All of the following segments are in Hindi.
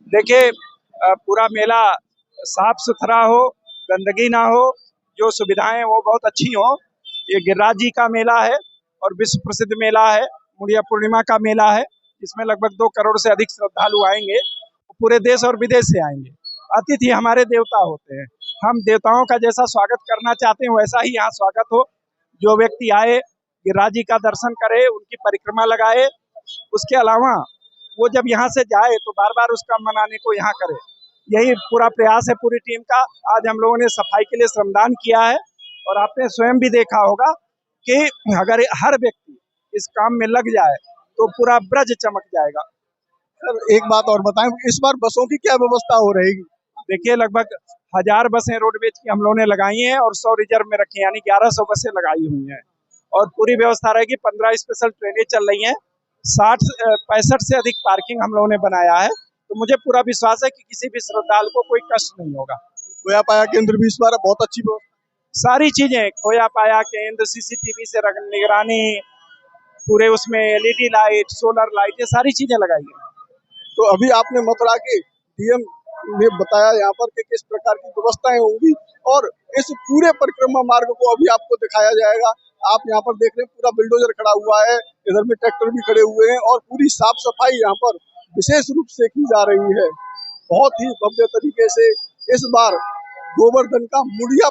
देखिए, पूरा मेला साफ सुथरा हो, गंदगी ना हो, जो सुविधाएं वो बहुत अच्छी हो। ये गिरिराज जी का मेला है और विश्व प्रसिद्ध मेला है। मुड़िया पूर्णिमा का मेला है। इसमें लगभग 2 करोड़ से अधिक श्रद्धालु आएंगे। पूरे देश और विदेश से आएंगे। अतिथि हमारे देवता होते हैं। हम देवताओं का जैसा स्वागत करना चाहते हैं वैसा ही यहाँ स्वागत हो। जो व्यक्ति आए, गिरिराज जी का दर्शन करे, उनकी परिक्रमा लगाए। उसके अलावा वो जब यहाँ से जाए तो बार बार उसका मनाने को यहाँ करे। यही पूरा प्रयास है पूरी टीम का। आज हम लोगों ने सफाई के लिए श्रमदान किया है और आपने स्वयं भी देखा होगा कि अगर हर व्यक्ति इस काम में लग जाए तो पूरा ब्रज चमक जाएगा। सर एक बात और बताएं, इस बार बसों की क्या व्यवस्था हो रहेगी? देखिए, लगभग 1000 बसें रोडवेज की हम लोगों ने लगाई हैं और 100 रिजर्व में रखी हैं, यानी 1100 बसें लगाई हुई हैं। और पूरी व्यवस्था रहेगी। 15 स्पेशल ट्रेनें चल रही हैं। 65 से अधिक पार्किंग हम लोगों ने बनाया है। तो मुझे पूरा विश्वास है कि किसी भी श्रद्धालु को कोई कष्ट नहीं होगा। खोया पाया केंद्र भी इस बार बहुत अच्छी सारी चीजें, खोया पाया केंद्र, सीसीटीवी से निगरानी, पूरे उसमें एलईडी लाइट, सोलर लाइट, ये सारी चीजें लगाई गई। तो अभी आपने मथुरा के डीएम ने बताया यहाँ पर कि किस प्रकार की व्यवस्थाएं होंगी और इस पूरे परिक्रमा मार्ग को अभी आपको दिखाया जाएगा। आप यहाँ पर देख रहे हैं पूरा बिल्डोजर खड़ा हुआ है, इधर में ट्रैक्टर भी खड़े हुए हैं और पूरी साफ सफाई यहाँ पर विशेष रूप से की जा रही है। बहुत ही भव्य तरीके से इस बार गोवर्धन का मुड़िया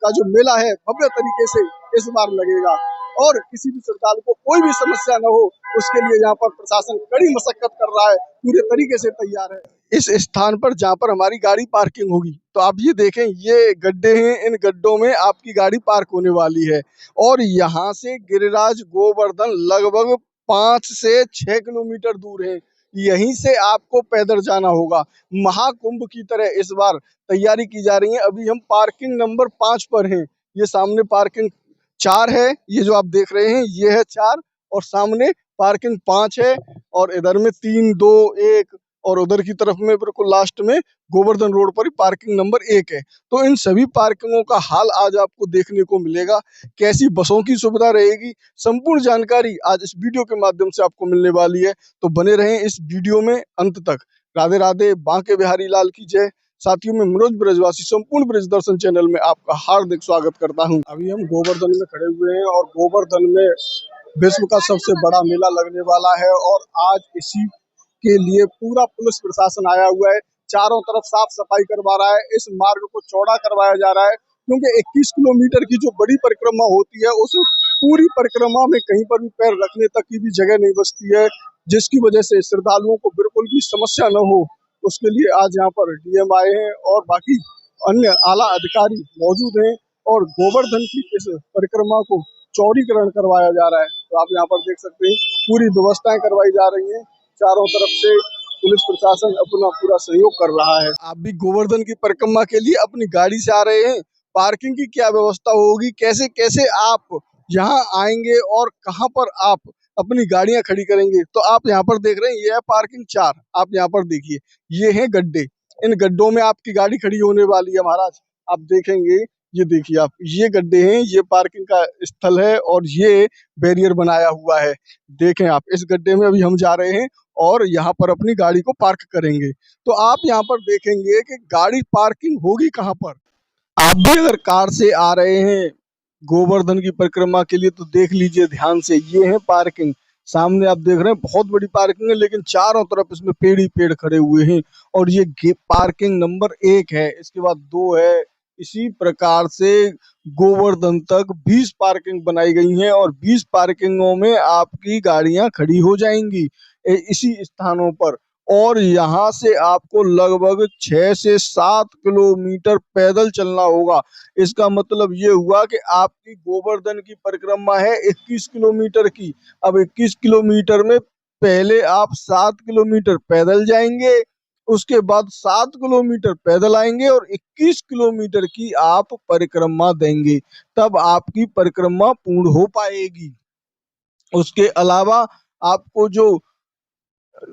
का जो मेला है भव्य तरीके से इस बार लगेगा और किसी भी श्रद्धालु को कोई भी समस्या न हो उसके लिए यहाँ पर प्रशासन कड़ी मशक्कत कर रहा है, पूरे तरीके से तैयार है। इस स्थान पर जहाँ पर हमारी गाड़ी पार्किंग होगी तो आप ये देखें, ये गड्ढे हैं, इन गड्ढों में आपकी गाड़ी पार्क होने वाली है और यहाँ से गिरिराज गोवर्धन लगभग 5 से 6 किलोमीटर दूर है। यहीं से आपको पैदल जाना होगा। महाकुंभ की तरह इस बार तैयारी की जा रही है। अभी हम पार्किंग नंबर 5 पर हैं। ये सामने पार्किंग 4 है, ये जो आप देख रहे हैं ये है 4 और सामने पार्किंग 5 है और इधर में 3, 2, 1 और उधर की तरफ में बिल्कुल लास्ट में गोवर्धन रोड पर ही पार्किंग नंबर 1 है। तो इन सभी पार्किंगों का हाल आज आपको देखने को मिलेगा। कैसी बसों की सुविधा रहेगी, संपूर्ण जानकारी आज इस वीडियो के माध्यम से आपको मिलने वाली है। तो बने रहें इस वीडियो में अंत तक। राधे राधे, बांके बिहारी लाल की जय। साथियों, में मनोज ब्रजवासी संपूर्ण ब्रज दर्शन चैनल में आपका हार्दिक स्वागत करता हूं। अभी हम गोवर्धन में खड़े हुए हैं और गोवर्धन में विश्व का सबसे बड़ा मेला लगने वाला है और आज इसी के लिए पूरा पुलिस प्रशासन आया हुआ है। चारों तरफ साफ सफाई करवा रहा है। इस मार्ग को चौड़ा करवाया जा रहा है क्योंकि 21 किलोमीटर की जो बड़ी परिक्रमा होती है उस पूरी परिक्रमा में कहीं पर भी पैर रखने तक की भी जगह नहीं बचती है, जिसकी वजह से श्रद्धालुओं को बिल्कुल भी समस्या न हो उसके लिए आज यहाँ पर डीएम आए हैं और बाकी अन्य आला अधिकारी मौजूद हैं और गोवर्धन की इस परिक्रमा को चौड़ीकरण करवाया जा रहा है। तो आप यहाँ पर देख सकते हैं पूरी व्यवस्थाएं करवाई जा रही हैं। चारों तरफ से पुलिस प्रशासन अपना पूरा सहयोग कर रहा है। आप भी गोवर्धन की परिक्रमा के लिए अपनी गाड़ी से आ रहे हैं, पार्किंग की क्या व्यवस्था होगी, कैसे कैसे आप यहाँ आएंगे और कहाँ पर आप अपनी गाड़ियां खड़ी करेंगे, तो आप यहाँ पर देख रहे हैं ये है पार्किंग 4। आप यहाँ पर देखिए ये है गड्ढे, इन गड्ढों में आपकी गाड़ी खड़ी होने वाली है महाराज। आप देखेंगे, ये देखिए आप, ये गड्ढे हैं, ये पार्किंग का स्थल है और ये बैरियर बनाया हुआ है। देखें आप, इस गड्ढे में अभी हम जा रहे हैं और यहाँ पर अपनी गाड़ी को पार्क करेंगे। तो आप यहाँ पर देखेंगे कि गाड़ी पार्किंग होगी कहाँ पर। आप भी अगर कार से आ रहे हैं गोवर्धन की परिक्रमा के लिए तो देख लीजिए ध्यान से, ये है पार्किंग। सामने आप देख रहे हैं बहुत बड़ी पार्किंग है लेकिन चारों तरफ इसमें पेड़ ही पेड़ खड़े हुए हैं और ये पार्किंग नंबर 1 है, इसके बाद 2 है। इसी प्रकार से गोवर्धन तक 20 पार्किंग बनाई गई हैं और 20 पार्किंगों में आपकी गाड़ियां खड़ी हो जाएंगी इसी स्थानों पर। और यहाँ से आपको लगभग 6 से 7 किलोमीटर पैदल चलना होगा। इसका मतलब ये हुआ कि आपकी गोवर्धन की परिक्रमा है 21 किलोमीटर की। अब 21 किलोमीटर में पहले आप 7 किलोमीटर पैदल जाएंगे, उसके बाद 7 किलोमीटर पैदल आएंगे और 21 किलोमीटर की आप परिक्रमा देंगे, तब आपकी परिक्रमा पूर्ण हो पाएगी। उसके अलावा आपको जो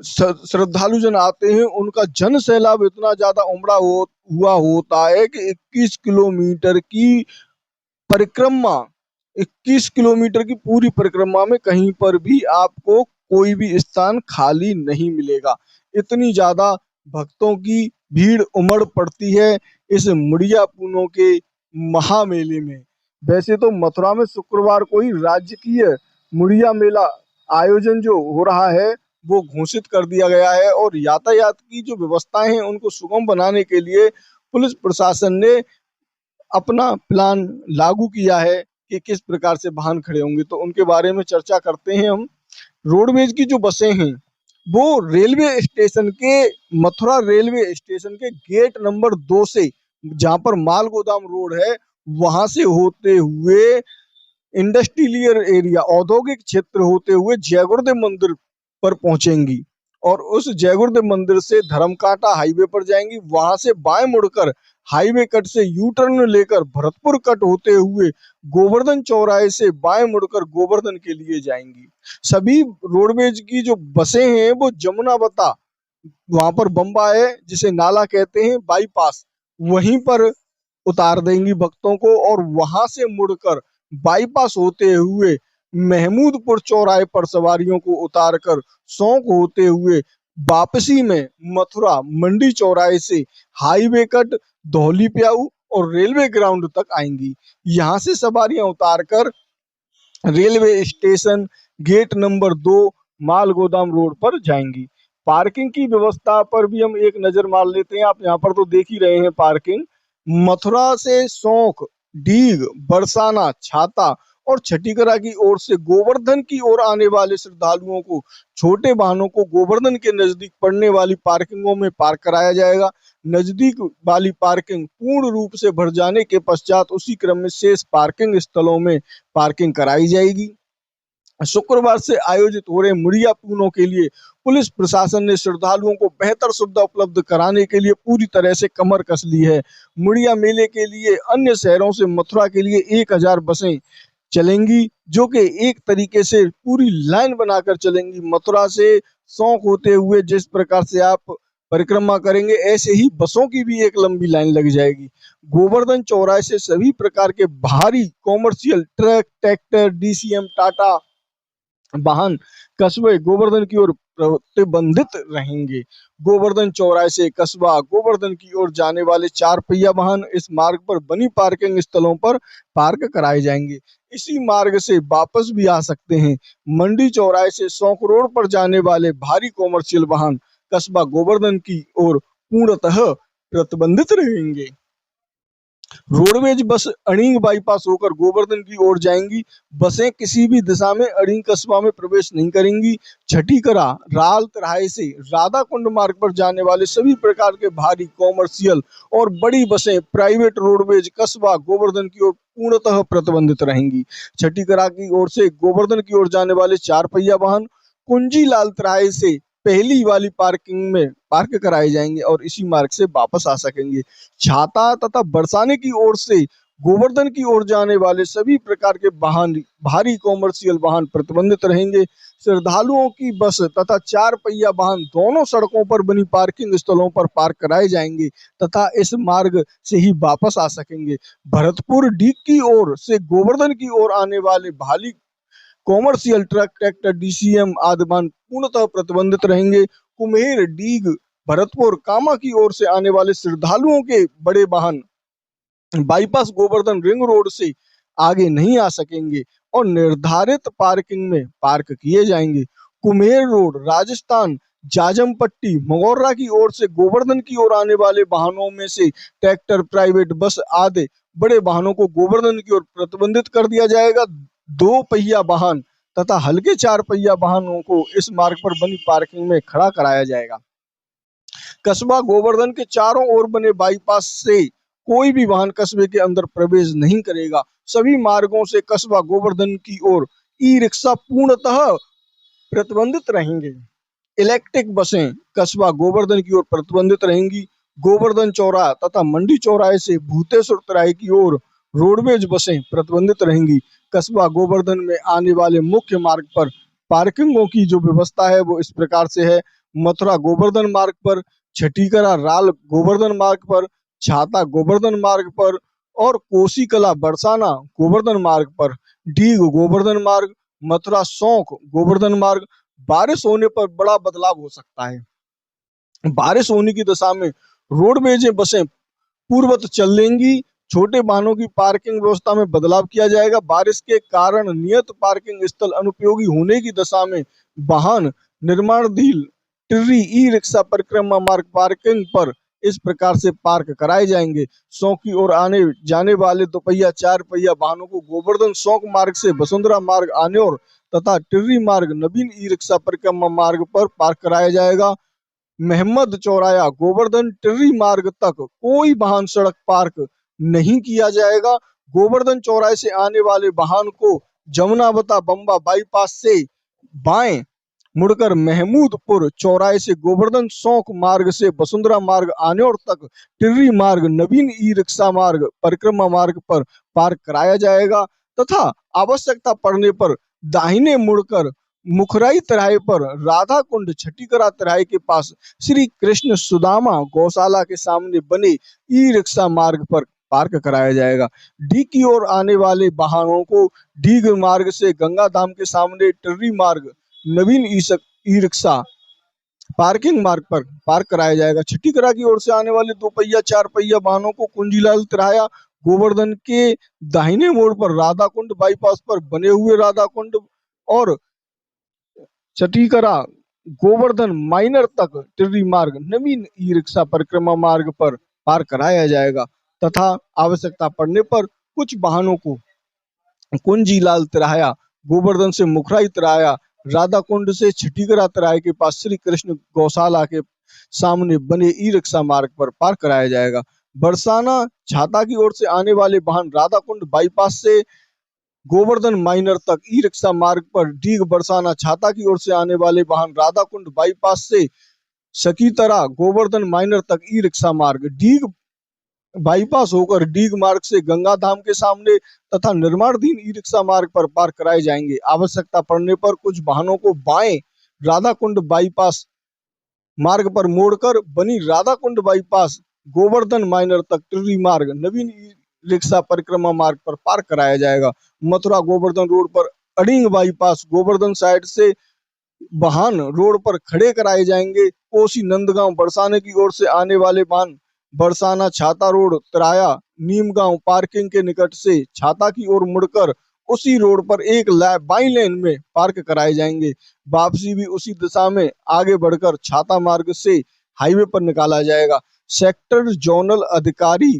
श्रद्धालु जन आते हैं उनका जन सैलाब इतना ज्यादा उमड़ा हुआ होता है कि 21 किलोमीटर की परिक्रमा, 21 किलोमीटर की पूरी परिक्रमा में कहीं पर भी आपको कोई भी स्थान खाली नहीं मिलेगा। इतनी ज्यादा भक्तों की भीड़ उमड़ पड़ती है इस मुड़िया पूनों के महामेले में। वैसे तो मथुरा में शुक्रवार को ही राजकीय मुड़िया मेला आयोजन जो हो रहा है वो घोषित कर दिया गया है, और यातायात की जो व्यवस्थाएं हैं उनको सुगम बनाने के लिए पुलिस प्रशासन ने अपना प्लान लागू किया है कि किस प्रकार से वाहन खड़े होंगे। तो उनके बारे में चर्चा करते हैं हम। रोडवेज की जो बसें हैं वो रेलवे स्टेशन के, मथुरा रेलवे स्टेशन के गेट नंबर 2 से, जहां पर माल गोदाम रोड है, वहां से होते हुए इंडस्ट्रियल एरिया, औद्योगिक क्षेत्र होते हुए जय गुरुदेव मंदिर पर पहुंचेंगी, और उस जय गुरुदेव मंदिर से धर्मकांटा हाईवे पर जाएंगी। वहां से बाएं मुड़कर हाईवे कट से यू टर्न लेकर भरतपुर कट होते हुए गोवर्धन चौराहे से बाएं मुड़कर गोवर्धन के लिए जाएंगी। सभी रोडवेज की जो बसें हैं वो जमुनावता, वहां पर बम्बा है जिसे नाला कहते हैं, बाईपास, वहीं पर उतार देंगी भक्तों को, और वहां से मुड़कर बाईपास होते हुए महमूदपुर चौराहे पर सवारियों को उतारकर सौंक होते हुए वापसी में मथुरा मंडी चौराहे से हाईवे कट धौली प्याऊ और रेलवे ग्राउंड तक आएंगी। यहाँ से सवारियां उतारकर रेलवे स्टेशन गेट नंबर 2 माल गोदाम रोड पर जाएंगी। पार्किंग की व्यवस्था पर भी हम एक नजर मार लेते हैं। आप यहाँ पर तो देख ही रहे हैं पार्किंग। मथुरा से सौंक, डीग, बरसाना, छाता और छठीकरा की ओर से गोवर्धन की ओर आने वाले श्रद्धालुओं को छोटे वाहनों को गोवर्धन के नजदीक पड़ने वाली पार्किंगों में पार्क कराया जाएगा। नजदीक वाली पार्किंग पूर्ण रूप से भर जाने के पश्चात उसी क्रम में शेष पार्किंग स्थलों में पार्किंग कराई जाएगी। शुक्रवार से आयोजित हो रहे मुड़िया पूनों के लिए पुलिस प्रशासन ने श्रद्धालुओं को बेहतर सुविधा उपलब्ध कराने के लिए पूरी तरह से कमर कस ली है। मुड़िया मेले के लिए अन्य शहरों से मथुरा के लिए 1000 बसें चलेंगी, जो कि एक तरीके से पूरी लाइन बनाकर चलेंगी। मथुरा से सौंक होते हुए जिस प्रकार से आप परिक्रमा करेंगे, ऐसे ही बसों की भी एक लंबी लाइन लग जाएगी। गोवर्धन चौराहे से सभी प्रकार के भारी commercial truck, tractor, DCM, Tata वाहन कस्बे गोवर्धन की ओर प्रतिबंधित रहेंगे। गोवर्धन चौराहे से कस्बा गोवर्धन की ओर जाने वाले 4 पहिया वाहन इस मार्ग पर बनी पार्किंग स्थलों पर पार्क कराए जाएंगे। इसी मार्ग से वापस भी आ सकते हैं। मंडी चौराहे से सौंक रोड पर जाने वाले भारी कॉमर्शियल वाहन कस्बा गोवर्धन की ओर पूर्णतः प्रतिबंधित रहेंगे। रोडवेज बस अड़ींग बाईपास होकर गोवर्धन की ओर जाएंगी। बसें किसी भी दिशा में अड़ींग कस्बा में प्रवेश नहीं करेंगी। छठीकरा राल तिराहे से राधा कुंड मार्ग पर जाने वाले सभी प्रकार के भारी कॉमर्शियल और बड़ी बसें प्राइवेट रोडवेज कस्बा गोवर्धन की ओर पूर्णतः प्रतिबंधित रहेंगी। छठीकरा की ओर से गोवर्धन की ओर जाने वाले 4 पहिया वाहन कुंजी लाल तिराहे से पहली वाली पार्किंग में पार्क कराए जाएंगे और इसी मार्ग से वापस आ सकेंगे। छाता तथा बरसाने की ओर से गोवर्धन की ओर जाने वाले सभी प्रकार के वाहन, भारी कॉमर्शियल वाहन प्रतिबंधित रहेंगे। श्रद्धालुओं की बस तथा 4 पहिया वाहन दोनों सड़कों पर बनी पार्किंग स्थलों पर पार्क कराए जाएंगे तथा इस मार्ग से ही वापस आ सकेंगे। भरतपुर डीग की ओर से गोवर्धन की ओर आने वाले भारी कॉमर्शियल ट्रक, ट्रैक्टर, डीसीएम आदि वाहन पूर्णतः प्रतिबंधित रहेंगे। कुम्हेर, डीग, भरतपुर, कामा की ओर से आने वाले श्रद्धालुओं के बड़े वाहन बाईपास गोवर्धन रिंग रोड से आगे नहीं आ सकेंगे और निर्धारित पार्किंग में पार्क किए जाएंगे। कुम्हेर रोड, राजस्थान, जाजम पट्टी, मगौरा की ओर से गोवर्धन की ओर आने वाले वाहनों में से ट्रैक्टर, प्राइवेट बस आदि बड़े वाहनों को गोवर्धन की ओर प्रतिबंधित कर दिया जाएगा। 2 पहिया वाहन तथा हल्के 4 पहिया वाहनों को इस मार्ग पर बनी पार्किंग में खड़ा कराया जाएगा। कस्बा गोवर्धन के चारों ओर बने बाईपास से कोई भी वाहन कस्बे के अंदर प्रवेश नहीं करेगा। सभी मार्गों से कस्बा गोवर्धन की ओर ई रिक्शा पूर्णतः प्रतिबंधित रहेंगे। इलेक्ट्रिक बसें कस्बा गोवर्धन की ओर प्रतिबंधित रहेंगी। गोवर्धन चौराहा तथा मंडी चौराहे से भूतेश्वर तिराहे की ओर रोडवेज बसें प्रतिबंधित रहेंगी। कस्बा गोवर्धन में आने वाले मुख्य मार्ग पर पार्किंगों की जो व्यवस्था है वो इस प्रकार से है। मथुरा गोवर्धन मार्ग पर, छठीकरा राल गोवर्धन मार्ग पर, छाता गोवर्धन मार्ग पर और कोसीकला बरसाना गोवर्धन मार्ग पर, डीग गोवर्धन मार्ग, मथुरा सौंक गोवर्धन मार्ग। बारिश होने पर बड़ा बदलाव हो सकता है। बारिश होने की दशा में रोडवेज बसें पूर्ववत चल लेंगी। छोटे वाहनों की पार्किंग व्यवस्था में बदलाव किया जाएगा। बारिश के कारण नियत पार्किंग स्थल अनुपयोगी होने की दशा में वाहन निर्माणाधीन टिर्री ई रिक्शा परिक्रमा मार्ग पार्किंग पर इस प्रकार से पार्क कराए जाएंगे। सौंक की ओर आने जाने वाले दोपहिया चार पहिया वाहनों को गोवर्धन सौंक मार्ग से वसुंधरा मार्ग आने और तथा टिर्री मार्ग नवीन ई रिक्शा परिक्रमा मार्ग पर पार्क कराया जाएगा। महमद चौराया गोवर्धन टिर्री मार्ग तक कोई वाहन सड़क पार्क नहीं किया जाएगा। गोवर्धन चौराहे से आने वाले वाहन को जमुनावता बम्बा बाईपास से बाएं मुड़कर महमूदपुर चौराहे से गोवर्धन सौंक मार्ग से वसुंधरा मार्ग आने और तक टिर्री मार्ग नवीन ई रिक्शा मार्ग परिक्रमा मार्ग पर पार्क कराया जाएगा तथा आवश्यकता पड़ने पर दाहिने मुड़कर मुखराई तिराहे पर राधा कुंड छठीकरा तिराहे के पास श्री कृष्ण सुदामा गौशाला के सामने बने ई रिक्शा मार्ग पर पार्क कराया जाएगा। डी की ओर आने वाले वाहनों को डीग मार्ग से गंगा धाम के सामने टिर्री मार्ग नवीन ई रिक्शा पार्किंग मार्ग पर पार्क कराया जाएगा। छठीकरा की ओर से आने वाले दो पहिया चार पहिया वाहनों को कुंजीलाल तिराया गोवर्धन के दाहिने मोड़ पर राधा कुंड बाईपास पर बने हुए राधा कुंड और छठीकरा गोवर्धन माइनर तक टिर्री मार्ग नवीन ई रिक्शा परिक्रमा मार्ग पर पार्क कराया जाएगा तथा आवश्यकता पड़ने पर कुछ वाहनों को कुंजीलाल तिराया गोवर्धन से मुखराई तिराया राधा कुंड से छठीकरा तिराहे के पास श्री कृष्ण गौशाला के सामने बने ई रिक्शा मार्ग पर पार्क कराया जाएगा। बरसाना छाता की ओर से आने वाले वाहन राधा कुंड बाईपास से गोवर्धन माइनर तक ई रिक्शा मार्ग पर डीग बरसाना छाता की ओर से आने वाले वाहन राधा कुंड बाईपास से सकीतरा गोवर्धन माइनर तक ई रिक्शा मार्ग डीग बाईपास होकर डीग मार्ग से गंगा धाम के सामने तथा निर्माणाधीन ई रिक्शा मार्ग पर पार्क कराए जाएंगे। आवश्यकता पड़ने पर कुछ वाहनों को बाएं राधा कुंड बाईपास मार्ग पर मोड़कर बनी राधा कुंड बाईपास गोवर्धन माइनर तक टिर्री मार्ग नवीन ई रिक्शा परिक्रमा मार्ग पर पार्क कराया जाएगा। मथुरा गोवर्धन रोड पर अड़िंग बाईपास गोवर्धन साइड से वाहन रोड पर खड़े कराए जाएंगे। कोसी नंदगांव बरसाने की ओर से आने वाले वाहन बरसाना छाता रोड तिराया नीमगांव पार्किंग के निकट से छाता की ओर मुड़कर उसी रोड पर एक बाई लेन में पार्क कराए जाएंगे। वापसी भी उसी दिशा में आगे बढ़कर छाता मार्ग से हाईवे पर निकाला जाएगा। सेक्टर जोनल अधिकारी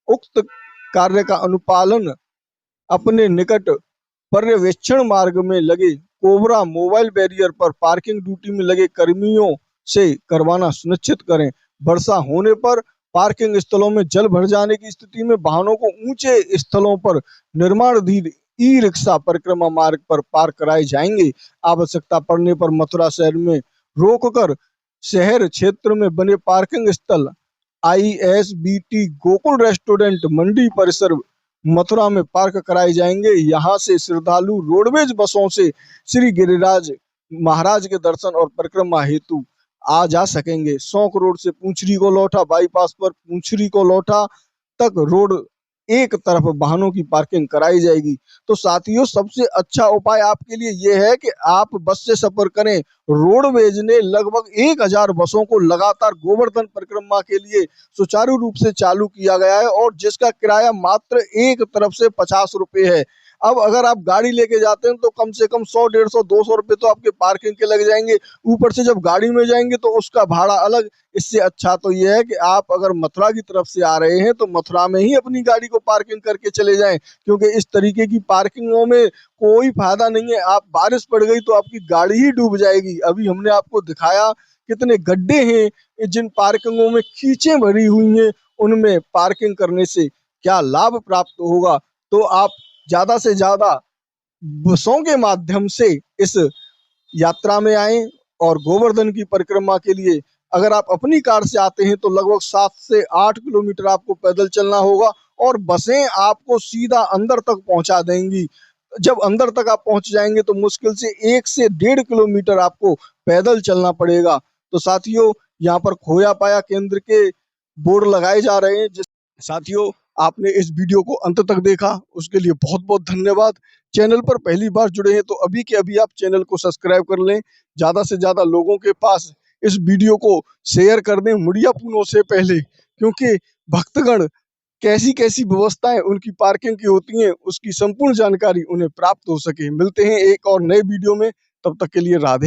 उक्त कार्य का अनुपालन अपने निकट पर्यवेक्षण मार्ग में लगे कोबरा मोबाइल बैरियर पर पार्किंग ड्यूटी में लगे कर्मियों से करवाना सुनिश्चित करें। वर्षा होने पर पार्किंग स्थलों में जल भर जाने की स्थिति में वाहनों को ऊंचे स्थलों पर निर्माणाधीन ई रिक्शा परिक्रमा मार्ग पर पार्क कराए जाएंगे। आवश्यकता पड़ने पर मथुरा शहर में रोककर शहर क्षेत्र में बने पार्किंग स्थल ISBT गोकुल रेस्टोरेंट मंडी परिसर मथुरा में पार्क कराए जाएंगे। यहाँ से श्रद्धालु रोडवेज बसों से श्री गिरिराज महाराज के दर्शन और परिक्रमा हेतु आ जा सकेंगे। सौंक रोड से पूंछरी को लौटा बाईपास पर पूंछरी को लौटा तक रोड एक तरफ वाहनों की पार्किंग कराई जाएगी। तो साथियों सबसे अच्छा उपाय आपके लिए यह है कि आप बस से सफर करें। रोडवेज ने लगभग 1000 बसों को लगातार गोवर्धन परिक्रमा के लिए सुचारू रूप से चालू किया गया है और जिसका किराया मात्र एक तरफ से 50 रुपए है। अब अगर आप गाड़ी लेके जाते हैं तो कम से कम 100, 150, 200 रुपए तो आपके पार्किंग के लग जाएंगे। ऊपर से जब गाड़ी में जाएंगे तो उसका भाड़ा अलग। इससे अच्छा तो यह है कि आप अगर मथुरा की तरफ से आ रहे हैं तो मथुरा में ही अपनी गाड़ी को पार्किंग करके चले जाएं, क्योंकि इस तरीके की पार्किंगों में कोई फायदा नहीं है। आप बारिश पड़ गई तो आपकी गाड़ी ही डूब जाएगी। अभी हमने आपको दिखाया कितने गड्ढे हैं जिन पार्किंगों में कीचें भरी हुई हैं, उनमें पार्किंग करने से क्या लाभ प्राप्त होगा। तो आप ज्यादा से ज्यादा बसों के माध्यम से इस यात्रा में आए और गोवर्धन की परिक्रमा के लिए अगर आप अपनी कार से आते हैं तो लगभग 7 से 8 किलोमीटर आपको पैदल चलना होगा और बसें आपको सीधा अंदर तक पहुंचा देंगी। जब अंदर तक आप पहुंच जाएंगे तो मुश्किल से 1 से 1.5 किलोमीटर आपको पैदल चलना पड़ेगा। तो साथियों यहाँ पर खोया पाया केंद्र के बोर्ड लगाए जा रहे हैं। साथियों आपने इस वीडियो को अंत तक देखा उसके लिए बहुत बहुत धन्यवाद। चैनल पर पहली बार जुड़े हैं तो अभी के अभी आप चैनल को सब्सक्राइब कर लें। ज़्यादा से ज़्यादा लोगों के पास इस वीडियो को शेयर कर दें मुड़िया पुनों से पहले, क्योंकि भक्तगण कैसी कैसी व्यवस्थाएं उनकी पार्किंग की होती हैं उसकी संपूर्ण जानकारी उन्हें प्राप्त हो सके। मिलते हैं एक और नए वीडियो में, तब तक के लिए राधे।